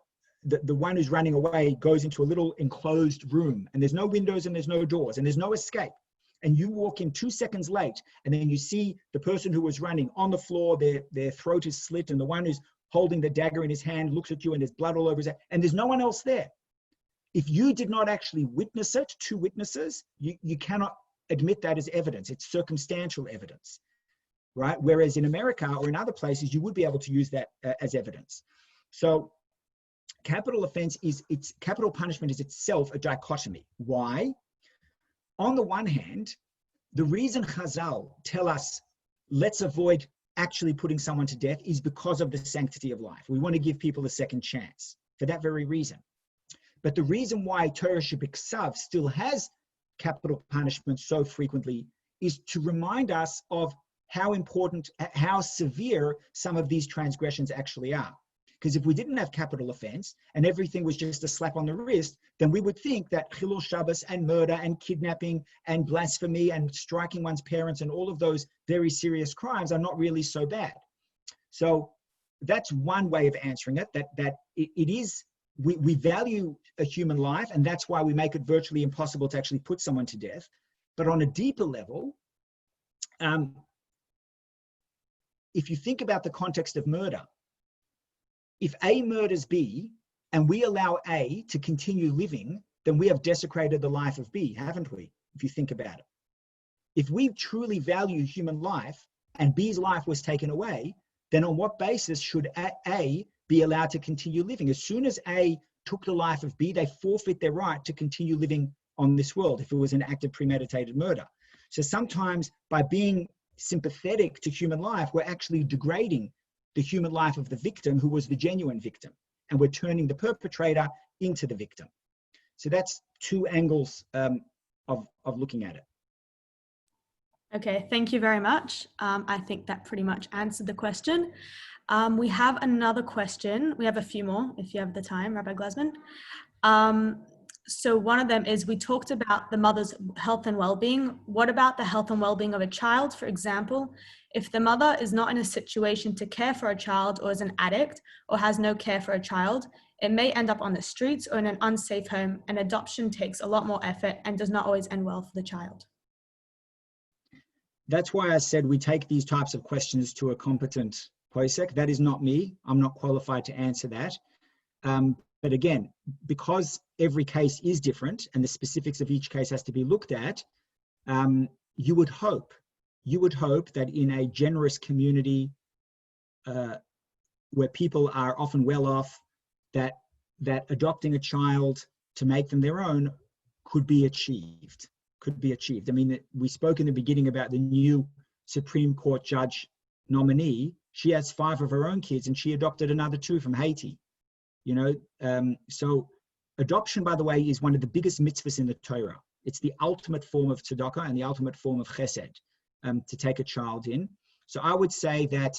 the one who's running away goes into a little enclosed room, and there's no windows and there's no doors and there's no escape. And you walk in 2 seconds late, and then you see the person who was running on the floor, their throat is slit, and the one who's holding the dagger in his hand looks at you and there's blood all over his head, and there's no one else there. If you did not actually witness it, two witnesses, you cannot admit that as evidence. It's circumstantial evidence, right? Whereas in America or in other places, you would be able to use that as evidence. So capital punishment is itself a dichotomy. Why? On the one hand, the reason Chazal tell us, let's avoid actually putting someone to death, is because of the sanctity of life. We want to give people a second chance for that very reason. But the reason why Torah shebiksav still has capital punishment so frequently is to remind us of how important, how severe some of these transgressions actually are. Because if we didn't have capital offense and everything was just a slap on the wrist, then we would think that Chilul Shabbos and murder and kidnapping and blasphemy and striking one's parents and all of those very serious crimes are not really so bad. So that's one way of answering it, that it is, we value a human life, and that's why we make it virtually impossible to actually put someone to death. But on a deeper level, if you think about the context of murder, if A murders B and we allow A to continue living, then we have desecrated the life of B, haven't we? If you think about it. If we truly value human life and B's life was taken away, then on what basis should A be allowed to continue living? As soon as A took the life of B, they forfeit their right to continue living on this world if it was an act of premeditated murder. So sometimes by being sympathetic to human life, we're actually degrading the human life of the victim, who was the genuine victim, and we're turning the perpetrator into the victim. So that's two angles of looking at it. Okay, thank you very much. I think that pretty much answered the question. We have another question. We have a few more if you have the time, Rabbi Glasman. So one of them is, we talked about the mother's health and well-being. What about the health and well-being of a child? For example, if the mother is not in a situation to care for a child, or is an addict, or has no care for a child, it may end up on the streets or in an unsafe home, and adoption takes a lot more effort and does not always end well for the child. That's why I said we take these types of questions to a competent posek. That is not me. I'm not qualified to answer that. But again, because every case is different and the specifics of each case has to be looked at, you would hope that in a generous community where people are often well off, that adopting a child to make them their own could be achieved. I mean, we spoke in the beginning about the new Supreme Court judge nominee. She has 5 of her own kids, and she adopted another 2 from Haiti. You know, so adoption, by the way, is one of the biggest mitzvahs in the Torah. It's the ultimate form of tzedakah and the ultimate form of chesed, to take a child in. So I would say that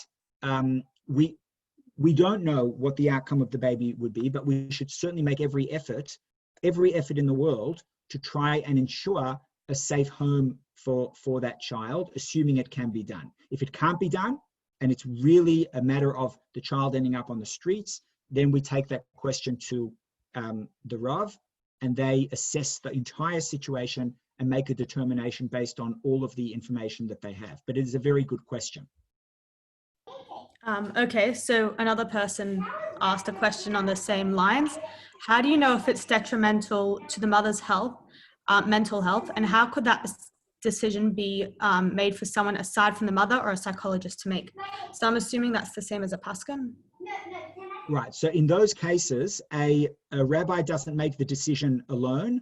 we don't know what the outcome of the baby would be, but we should certainly make every effort in the world to try and ensure a safe home for that child, assuming it can be done. If it can't be done, and it's really a matter of the child ending up on the streets, then we take that question to the Rav, and they assess the entire situation and make a determination based on all of the information that they have. But it is a very good question. Okay, so another person asked a question on the same lines. How do you know if it's detrimental to the mother's health, mental health, and how could that decision be made for someone aside from the mother or a psychologist to make? So I'm assuming that's the same as a paskin. Right. So in those cases, a rabbi doesn't make the decision alone.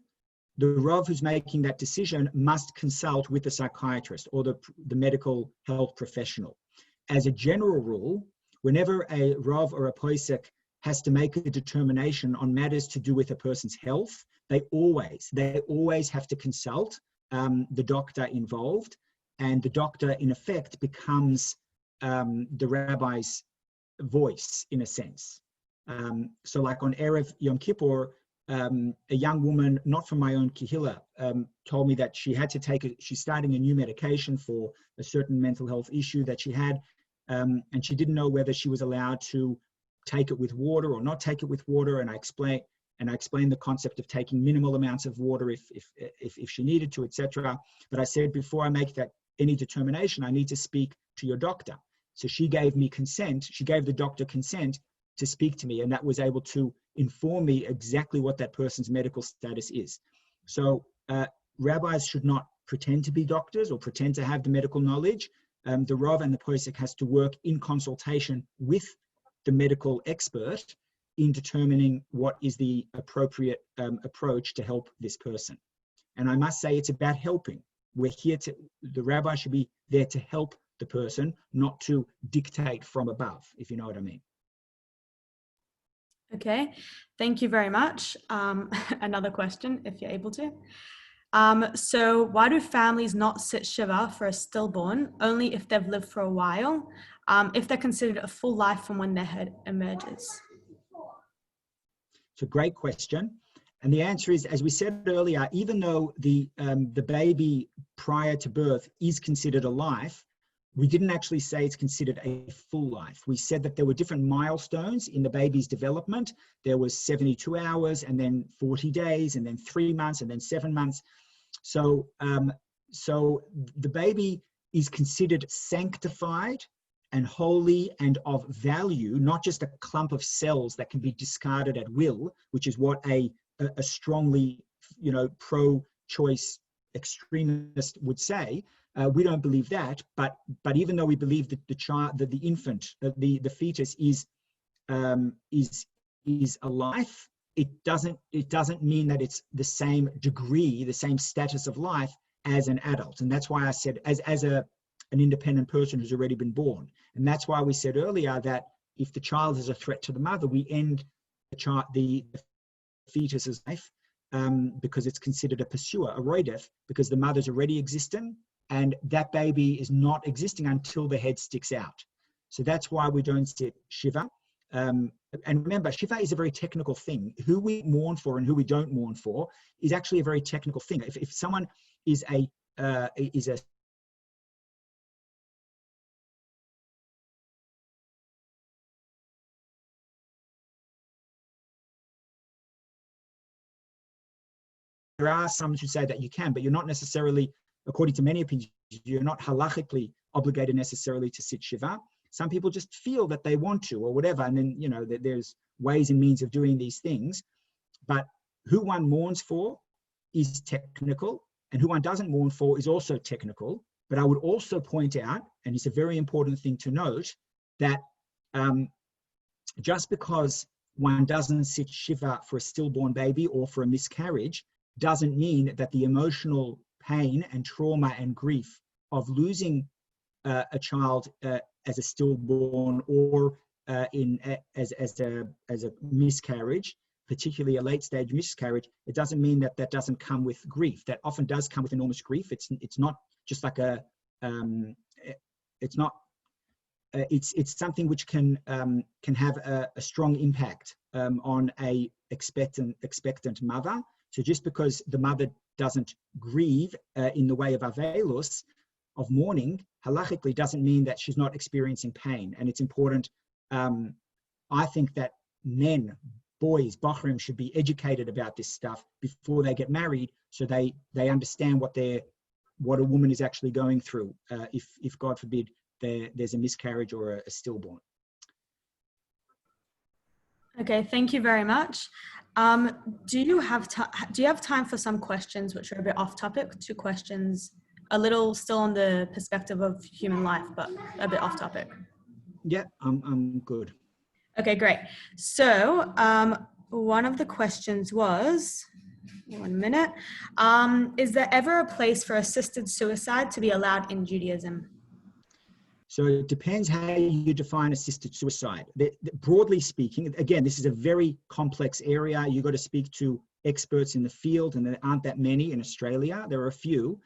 The Rav who's making that decision must consult with the psychiatrist or the medical health professional. As a general rule, whenever a Rav or a posek has to make a determination on matters to do with a person's health, they always have to consult the doctor involved, and the doctor in effect becomes the rabbi's voice in a sense. So like on Erev Yom Kippur, a young woman, not from my own kehillah, told me that she had to she's starting a new medication for a certain mental health issue that she had, and she didn't know whether she was allowed to take it with water or not take it with water. And I explained the concept of taking minimal amounts of water if she needed to, etc. But I said, before I make any determination, I need to speak to your doctor. So she gave me consent. She gave the doctor consent to speak to me, and that was able to inform me exactly what that person's medical status is. So rabbis should not pretend to be doctors or pretend to have the medical knowledge. The Rav and the posek has to work in consultation with the medical expert in determining what is the appropriate approach to help this person. And I must say, it's about helping. The rabbi should be there to help the person, not to dictate from above, if you know what I mean. Okay, thank you very much. Another question, if you're able to. So why do families not sit Shiva for a stillborn only if they've lived for a while, if they're considered a full life from when their head emerges? It's a great question. And the answer is, as we said earlier, even though the baby prior to birth is considered a life, we didn't actually say it's considered a full life. We said that there were different milestones in the baby's development. There was 72 hours, and then 40 days, and then 3 months, and then 7 months. So the baby is considered sanctified and holy and of value, not just a clump of cells that can be discarded at will, which is what a strongly, pro-choice extremist would say. We don't believe that, but even though we believe that the infant, the fetus is a life, it doesn't mean that it's the same degree, the same status of life as an adult. And that's why I said as an independent person who's already been born. And that's why we said earlier that if the child is a threat to the mother, we end the fetus's life, because it's considered a pursuer, a roidef, because the mother's already existing and that baby is not existing until the head sticks out. So that's why we don't sit Shiva. And remember, Shiva is a very technical thing. Who we mourn for and who we don't mourn for is actually a very technical thing. If someone is a there are some who say that you can, but you're not necessarily, according to many opinions, you're not halachically obligated necessarily to sit Shiva. Some people just feel that they want to or whatever. And then, you know, there's ways and means of doing these things. But who one mourns for is technical, and who one doesn't mourn for is also technical. But I would also point out, and it's a very important thing to note, that just because one doesn't sit Shiva for a stillborn baby or for a miscarriage doesn't mean that the emotional pain and trauma and grief of losing a child as a stillborn or as a miscarriage, particularly a late stage miscarriage, it doesn't mean that that doesn't come with grief. That often does come with enormous grief. It's not just like it's something which can have a strong impact on a expectant mother. So just because the mother doesn't grieve in the way of avelus, of mourning, halachically doesn't mean that she's not experiencing pain. And it's important, I think, that men, boys, Bachrim, should be educated about this stuff before they get married, so they understand what a woman is actually going through if God forbid there's a miscarriage or a stillborn. Okay, thank you very much. Do you have time for some questions which are a bit off topic? 2 questions, a little still on the perspective of human life, but a bit off topic. Yeah, I'm good. Okay, great. So one of the questions was, 1 minute, is there ever a place for assisted suicide to be allowed in Judaism? So it depends how you define assisted suicide. Broadly speaking, again, this is a very complex area. You've got to speak to experts in the field, and there aren't that many in Australia. There are a few.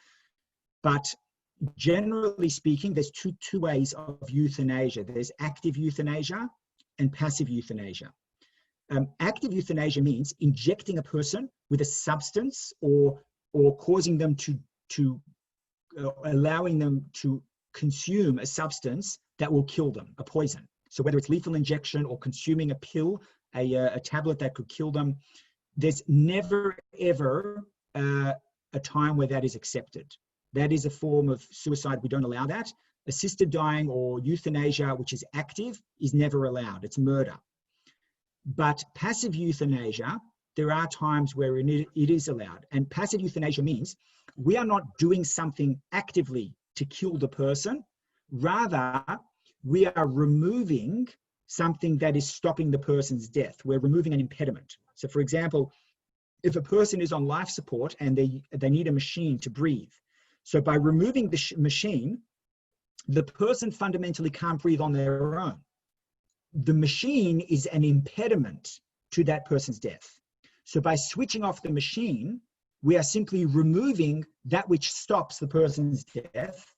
But generally speaking, there's two ways of euthanasia. There's active euthanasia and passive euthanasia. Active euthanasia means injecting a person with a substance or causing them to allowing them to consume a substance that will kill them, a poison. So whether it's lethal injection or consuming a pill, a tablet that could kill them, there's never ever a time where that is accepted. That is a form of suicide. We don't allow that. Assisted dying or euthanasia, which is active, is never allowed. It's murder. But passive euthanasia, there are times where it is allowed. And passive euthanasia means we are not doing something actively to kill the person. Rather, we are removing something that is stopping the person's death. We're removing an impediment. So for example, if a person is on life support and they need a machine to breathe, so by removing the machine, the person fundamentally can't breathe on their own. The machine is an impediment to that person's death. So by switching off the machine, we are simply removing that which stops the person's death.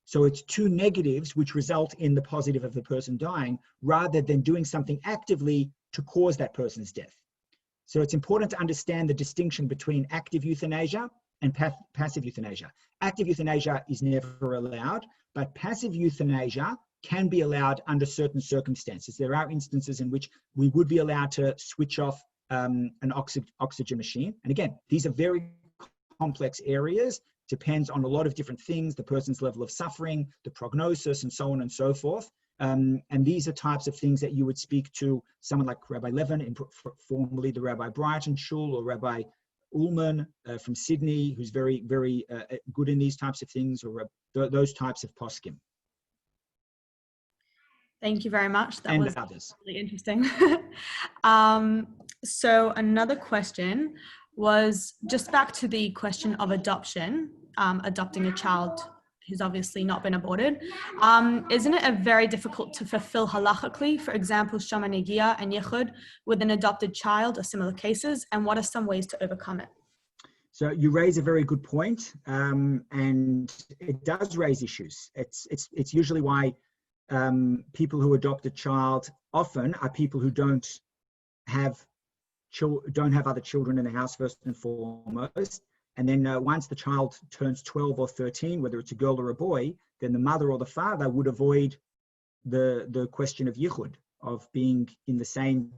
So it's 2 negatives which result in the positive of the person dying, rather than doing something actively to cause that person's death. So it's important to understand the distinction between active euthanasia and passive euthanasia. Active euthanasia is never allowed, but passive euthanasia can be allowed under certain circumstances. There are instances in which we would be allowed to switch off an oxygen machine. And again, these are very complex areas, depends on a lot of different things, the person's level of suffering, the prognosis, and so on and so forth. And these are types of things that you would speak to someone like Rabbi Levin, formerly the Rabbi Brighton Shul, or Rabbi Ullman from Sydney, who's very, very good in these types of things, or those types of poskim. Thank you very much. That was others. Really interesting. So another question was just back to the question of adoption, adopting a child who's obviously not been aborted. Isn't it very difficult to fulfill halachically, for example, Shama Negia and Yechud with an adopted child or similar cases? And what are some ways to overcome it? So you raise a very good point, and it does raise issues. It's usually why people who adopt a child often are people who don't have other children in the house first and foremost. And then once the child turns 12 or 13, whether it's a girl or a boy, then the mother or the father would avoid the question of yichud, of being in the same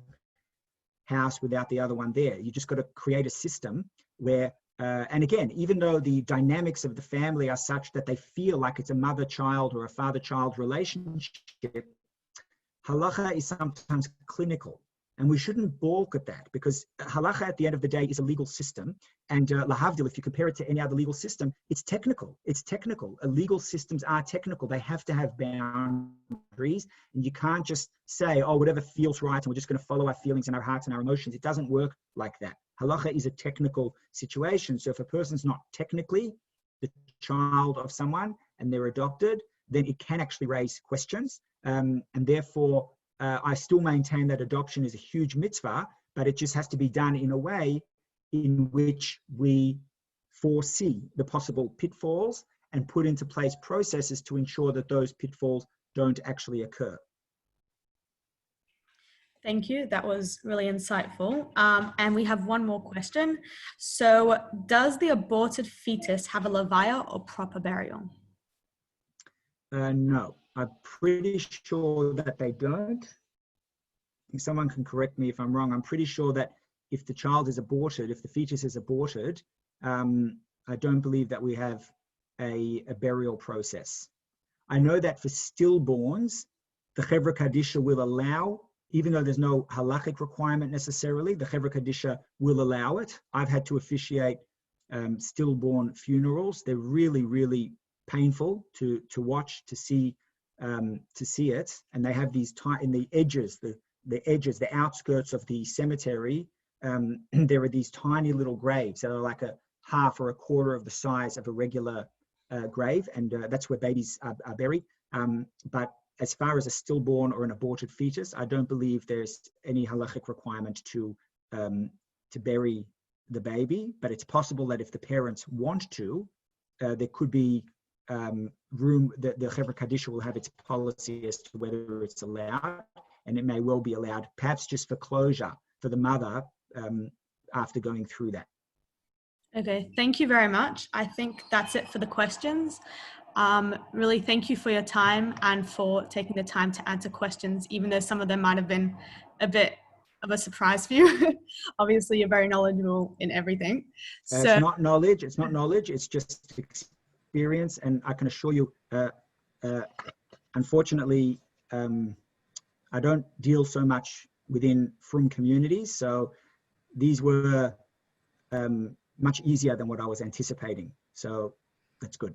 house without the other one there. You just got to create a system where, and again, even though the dynamics of the family are such that they feel like it's a mother-child or a father-child relationship, halacha is sometimes clinical. And we shouldn't balk at that, because halacha at the end of the day is a legal system. And lahavdil, if you compare it to any other legal system, it's technical. It's technical. Legal systems are technical. They have to have boundaries. And you can't just say, oh, whatever feels right, and we're just going to follow our feelings and our hearts and our emotions. It doesn't work like that. Halacha is a technical situation. So if a person's not technically the child of someone and they're adopted, then it can actually raise questions. And therefore, I still maintain that adoption is a huge mitzvah, but it just has to be done in a way in which we foresee the possible pitfalls and put into place processes to ensure that those pitfalls don't actually occur. Thank you. That was really insightful. And we have one more question. So, does the aborted fetus have a levaya or proper burial? No, I'm pretty sure that they don't. I think someone can correct me if I'm wrong. I'm pretty sure that if the child is aborted, if the fetus is aborted, I don't believe that we have a burial process. I know that for stillborns, the Chevra Kadisha will allow, even though there's no halachic requirement necessarily, the Chevra Kadisha will allow it. I've had to officiate stillborn funerals. They're really, really painful to watch, to see it. And they have these in the edges, the outskirts of the cemetery, there are these tiny little graves that are like a half or a quarter of the size of a regular grave, and that's where babies are buried. But as far as a stillborn or an aborted fetus, I don't believe there's any halachic requirement to bury the baby. But it's possible that if the parents want to, there could be room. The Chevra Kadisha will have its policy as to whether it's allowed, and it may well be allowed, perhaps just for closure for the mother after going through that. Okay, thank you very much. I think that's it for the questions. Really, thank you for your time and for taking the time to answer questions, even though some of them might have been a bit of a surprise for you. Obviously, you're very knowledgeable in everything. So it's not knowledge, it's just experience. And I can assure you, unfortunately, I don't deal so much within frum communities. So these were much easier than what I was anticipating. So that's good.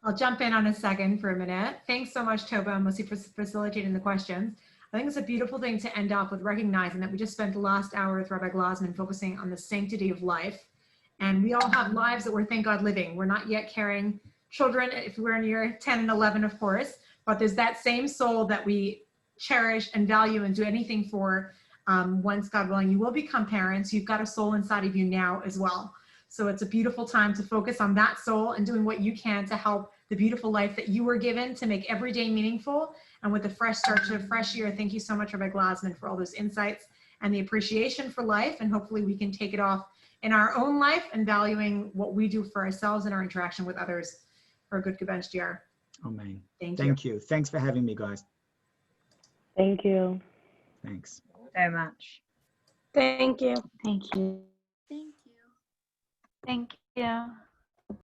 I'll jump in on a second for a minute. Thanks so much, Tova and Musi, for facilitating the questions. I think it's a beautiful thing to end off with, recognizing that we just spent the last hour with Rabbi Glasman focusing on the sanctity of life. And we all have lives that we're, thank God, living. We're not yet carrying children, if we're in year 10 and 11, of course, but there's that same soul that we cherish and value and do anything for. Once, God willing, you will become parents. You've got a soul inside of you now as well. So it's a beautiful time to focus on that soul and doing what you can to help the beautiful life that you were given, to make every day meaningful. And with the fresh start to a fresh year, thank you so much, Rabbi Glasman, for all those insights and the appreciation for life. And hopefully we can take it off in our own life and valuing what we do for ourselves and our interaction with others for a good gebench year. Amen. Thank you. Thanks for having me, guys. Thank you. Thanks. Very much. Thank you. Thank you. Thank you. Thank you.